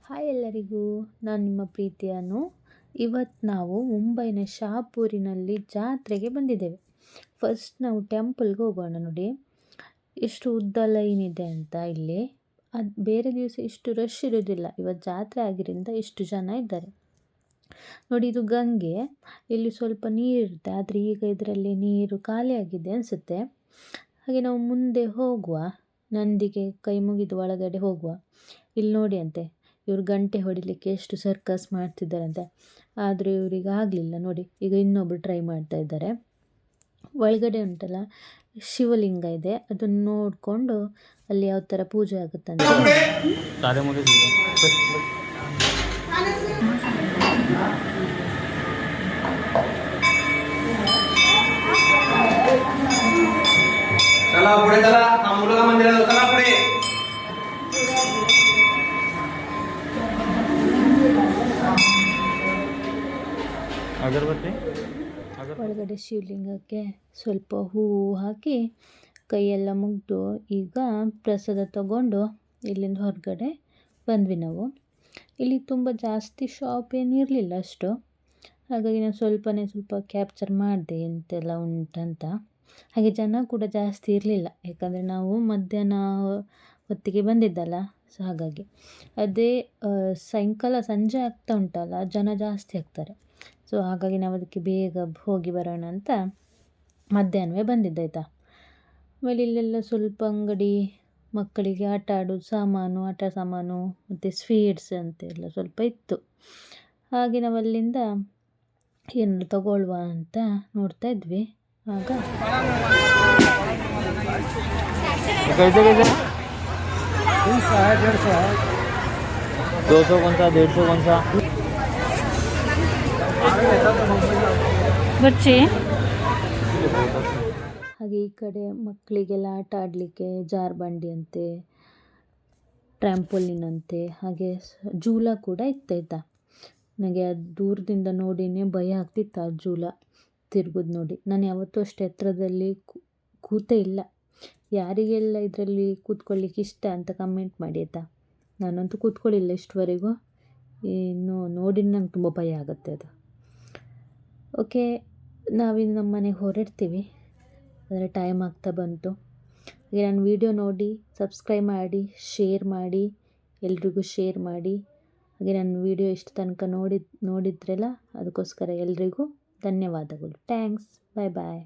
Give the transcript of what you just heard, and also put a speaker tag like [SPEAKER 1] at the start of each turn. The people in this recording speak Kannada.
[SPEAKER 1] ಹಾಯ್ ಎಲ್ಲರಿಗೂ, ನಾನು ನಿಮ್ಮ ಪ್ರೀತಿಯ ಅನು. ಇವತ್ತು ನಾವು ಮುಂಬೈನ ಶಹಾಪುರಿನಲ್ಲಿ ಜಾತ್ರೆಗೆ ಬಂದಿದ್ದೇವೆ. ಫಸ್ಟ್ ನಾವು ಟೆಂಪಲ್ಗೆ ಹೋಗೋಣ. ನೋಡಿ ಎಷ್ಟು ಉದ್ದ ಲೈನ್ ಇದೆ ಅಂತ ಇಲ್ಲಿ. ಅದು ಬೇರೆ ದಿವಸ ಇಷ್ಟು ರಶ್ ಇರೋದಿಲ್ಲ, ಇವತ್ತು ಜಾತ್ರೆ ಆಗಿದ್ದರಿಂದ ಇಷ್ಟು ಜನ ಇದ್ದಾರೆ. ನೋಡಿ ಇದು ಗಂಗೆ, ಇಲ್ಲಿ ಸ್ವಲ್ಪ ನೀರಿರುತ್ತೆ, ಆದರೆ ಈಗ ಇದರಲ್ಲಿ ನೀರು ಖಾಲಿಯಾಗಿದೆ ಅನಿಸುತ್ತೆ. ಹಾಗೆ ನಾವು ಮುಂದೆ ಹೋಗುವ, ನಂದಿಗೆ ಕೈ ಮುಗಿದು ಒಳಗಡೆ ಹೋಗುವ. ಇಲ್ಲಿ ನೋಡಿ ಅಂತೆ, ಇವರು ಗಂಟೆ ಹೊಡಿಲಿಕ್ಕೆ ಎಷ್ಟು ಸರ್ಕಸ್ ಮಾಡ್ತಿದ್ದಾರಂತೆ, ಆದರೆ ಇವರಿಗೆ ಆಗಲಿಲ್ಲ. ನೋಡಿ ಈಗ ಇನ್ನೊಬ್ಬರು ಟ್ರೈ ಮಾಡ್ತಾ ಇದ್ದಾರೆ. ಒಳಗಡೆ ಉಂಟಲ್ಲ ಶಿವಲಿಂಗ ಇದೆ, ಅದನ್ನು ನೋಡಿಕೊಂಡು ಅಲ್ಲಿ ಯಾವ ಥರ ಪೂಜೆ ಆಗುತ್ತಂತೆ. ಒಳಗಡೆ ಶಿವಲಿಂಗಕ್ಕೆ ಸ್ವಲ್ಪ ಹೂವು ಹಾಕಿ ಕೈಯೆಲ್ಲ ಮುಗಿದು ಈಗ ಪ್ರಸಾದ ತಗೊಂಡು ಇಲ್ಲಿಂದ ಹೊರಗಡೆ ಬಂದ್ವಿ ನಾವು. ಇಲ್ಲಿ ತುಂಬ ಜಾಸ್ತಿ ಶಾಪ್ ಏನು ಇರಲಿಲ್ಲ ಅಷ್ಟು, ಹಾಗಾಗಿ ನಾನು ಸ್ವಲ್ಪ ಕ್ಯಾಪ್ಚರ್ ಮಾಡಿದೆ ಎಂತೆಲ್ಲ ಉಂಟಂತ. ಹಾಗೆ ಜನ ಕೂಡ ಜಾಸ್ತಿ ಇರಲಿಲ್ಲ, ಯಾಕಂದರೆ ನಾವು ಮಧ್ಯಾಹ್ನ ಹೊತ್ತಿಗೆ ಬಂದಿದ್ದಲ್ಲ, ಸೊ ಹಾಗಾಗಿ. ಅದೇ ಸಾಯಂಕಾಲ ಸಂಜೆ ಆಗ್ತಾ ಉಂಟಲ್ಲ, ಜನ ಜಾಸ್ತಿ ಆಗ್ತಾರೆ. ಸೊ ಹಾಗಾಗಿ ನಾವು ಅದಕ್ಕೆ ಬೇಗ ಹೋಗಿ ಬರೋಣ ಅಂತ ಮಧ್ಯಾಹ್ನವೇ ಬಂದಿದ್ದಾಯ್ತಾ. ಆಮೇಲೆ ಇಲ್ಲೆಲ್ಲ ಸ್ವಲ್ಪ ಅಂಗಡಿ, ಮಕ್ಕಳಿಗೆ ಆಟ ಆಡೋದು ಸಾಮಾನು, ಆಟ ಸಾಮಾನು ಮತ್ತು ಸ್ವೀಟ್ಸ್ ಅಂತೆಲ್ಲ ಸ್ವಲ್ಪ ಇತ್ತು. ಹಾಗೆ ನಾವು ಅಲ್ಲಿಂದ ಏನು ತಗೊಳ್ಳುವ ಅಂತ ನೋಡ್ತಾ ಇದ್ವಿ. ಆಗ ಹಾಗೆ ಈ ಕಡೆ ಮಕ್ಕಳಿಗೆಲ್ಲ ಆಟ ಆಡಲಿಕ್ಕೆ ಜಾರ್ಬಂಡಿ ಅಂತೆ, ಟ್ರ್ಯಾಂಪೋಲಿನ್ ಅಂತೆ, ಹಾಗೆ ಜೂಲ ಕೂಡ ಇತ್ತಾಯ್ತಾ. ನನಗೆ ಅದು ದೂರದಿಂದ ನೋಡಿನೇ ಭಯ ಆಗ್ತಿತ್ತು, ಆ ಜೂಲ ತಿರುಗೋದು ನೋಡಿ. ನಾನು ಯಾವತ್ತೂ ಅಷ್ಟೇ ಹತ್ರದಲ್ಲಿ ಕೂತೇ ಇಲ್ಲ. ಯಾರಿಗೆಲ್ಲ ಇದರಲ್ಲಿ ಕೂತ್ಕೊಳ್ಳಿಕ್ಕೆ ಇಷ್ಟ ಅಂತ ಕಮೆಂಟ್ ಮಾಡಿ ಆಯಿತಾ. ನಾನಂತೂ ಕೂತ್ಕೊಳ್ಳಿಲ್ಲ ಇಷ್ಟುವರೆಗೂ, ಇನ್ನು ನೋಡಿ ನಂಗೆ ತುಂಬ ಭಯ ಆಗುತ್ತೆ ಅದು. ಓಕೆ, ನಾವಿನ್ನು ನಮ್ಮ ಮನೆಗೆ ಹೊರಡ್ತೀವಿ, ಅಂದರೆ ಟೈಮ್ ಆಗ್ತಾ ಬಂತು. ಹಾಗೆ ನನ್ನ ವಿಡಿಯೋ ನೋಡಿ ಸಬ್ಸ್ಕ್ರೈಬ್ ಮಾಡಿ, ಶೇರ್ ಮಾಡಿ, ಎಲ್ರಿಗೂ ಶೇರ್ ಮಾಡಿ. ಹಾಗೆ ನನ್ನ ವಿಡಿಯೋ ಇಷ್ಟು ತನಕ ನೋಡಿದ್ರಲ್ಲ, ಅದಕ್ಕೋಸ್ಕರ ಎಲ್ರಿಗೂ ಧನ್ಯವಾದಗಳು. ಥ್ಯಾಂಕ್ಸ್, ಬಾಯ್ ಬಾಯ್.